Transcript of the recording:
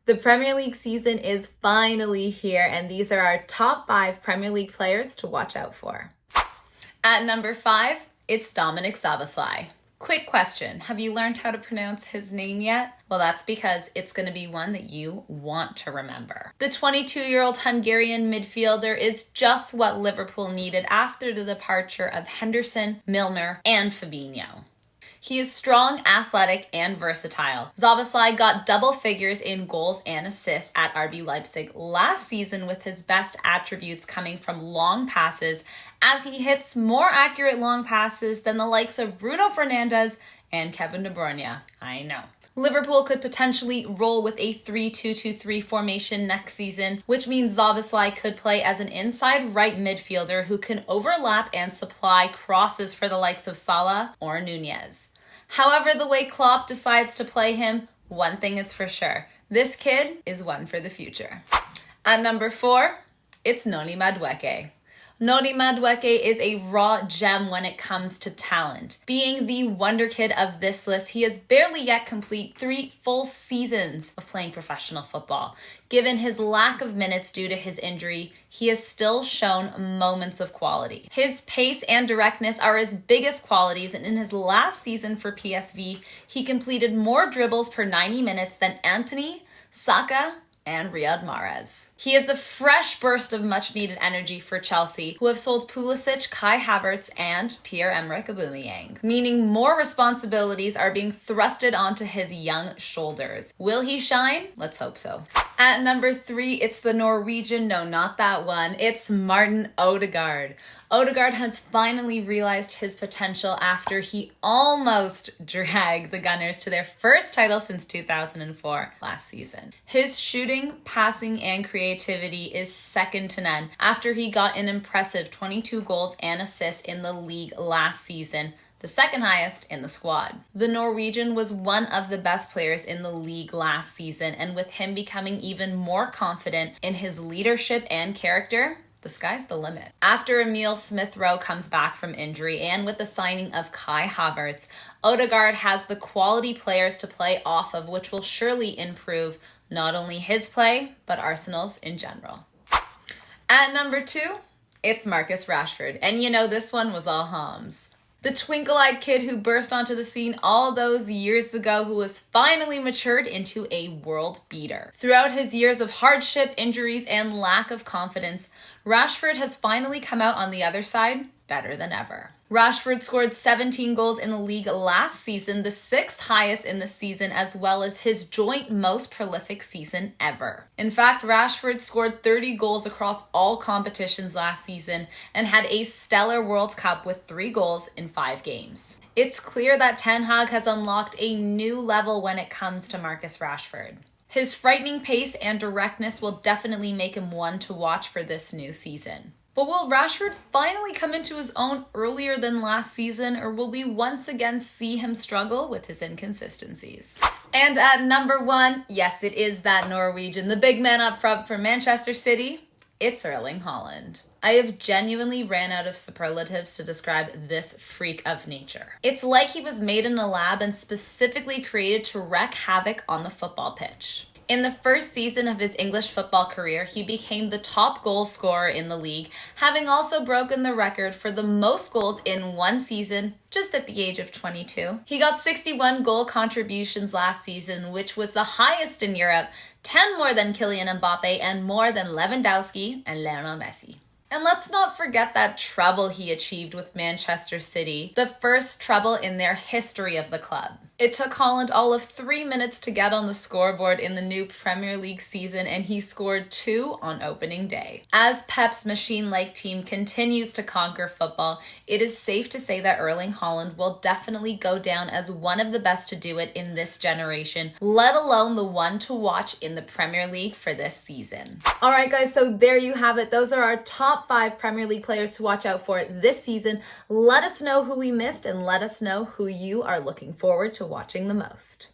The Premier League season is finally here, and these are our top 5 Premier League players to watch out for. At number 5, it's Dominik Szoboszlai. Quick question, have you learned how to pronounce his name yet? Well, that's because it's going to be one that you want to remember. The 22-year-old Hungarian midfielder is just what Liverpool needed after the departure of Henderson, Milner, and Fabinho. He is strong, athletic, and versatile. Szoboszlai got double figures in goals and assists at RB Leipzig last season, with his best attributes coming from long passes, as he hits more accurate long passes than the likes of Bruno Fernandes and Kevin De Bruyne. I know. Liverpool could potentially roll with a 3-2-2-3 formation next season, which means Szoboszlai could play as an inside right midfielder who can overlap and supply crosses for the likes of Salah or Nunez. However, the way Klopp decides to play him, one thing is for sure. This kid is one for the future. At number 4, it's Noni Madueke. Noni Madueke is a raw gem when it comes to talent. Being the wonder kid of this list, he has barely yet complete 3 full seasons of playing professional football. Given his lack of minutes due to his injury, he has still shown moments of quality. His pace and directness are his biggest qualities, and in his last season for PSV, he completed more dribbles per 90 minutes than Antony, Saka, and Riyad Mahrez. He is a fresh burst of much-needed energy for Chelsea, who have sold Pulisic, Kai Havertz, and Pierre-Emerick Aubameyang, meaning more responsibilities are being thrusted onto his young shoulders. Will he shine? Let's hope so. At number 3, it's the Norwegian, no, not that one, it's Martin Odegaard. Odegaard has finally realized his potential after he almost dragged the Gunners to their first title since 2004 last season. His shooting, passing, and creativity is second to none after he got an impressive 22 goals and assists in the league last season, the second highest in the squad. The Norwegian was one of the best players in the league last season, and with him becoming even more confident in his leadership and character, the sky's the limit. After Emil Smith-Rowe comes back from injury and with the signing of Kai Havertz, Odegaard has the quality players to play off of, which will surely improve not only his play, but Arsenal's in general. At number 2, it's Marcus Rashford, and you know this one was all hams. The twinkle-eyed kid who burst onto the scene all those years ago, who was finally matured into a world beater. Throughout his years of hardship, injuries, and lack of confidence, Rashford has finally come out on the other side better than ever. Rashford scored 17 goals in the league last season, the 6th highest in the season, as well as his joint most prolific season ever. In fact, Rashford scored 30 goals across all competitions last season and had a stellar World Cup with 3 goals in 5 games. It's clear that Ten Hag has unlocked a new level when it comes to Marcus Rashford. His frightening pace and directness will definitely make him one to watch for this new season. But will Rashford finally come into his own earlier than last season, or will we once again see him struggle with his inconsistencies? And at number 1, yes, it is that Norwegian, the big man up front for Manchester City, it's Erling Haaland. I have genuinely ran out of superlatives to describe this freak of nature. It's like he was made in a lab and specifically created to wreak havoc on the football pitch. In the first season of his English football career, he became the top goal scorer in the league, having also broken the record for the most goals in one season, just at the age of 22. He got 61 goal contributions last season, which was the highest in Europe, 10 more than Kylian Mbappe and more than Lewandowski and Lionel Messi. And let's not forget that treble he achieved with Manchester City, the first treble in their history of the club. It took Haaland all of 3 minutes to get on the scoreboard in the new Premier League season, and he scored 2 on opening day. As Pep's machine-like team continues to conquer football, it is safe to say that Erling Haaland will definitely go down as one of the best to do it in this generation, let alone the one to watch in the Premier League for this season. All right, guys, so there you have it. Those are our top 5 Premier League players to watch out for this season. Let us know who we missed, and let us know who you are looking forward to watching the most.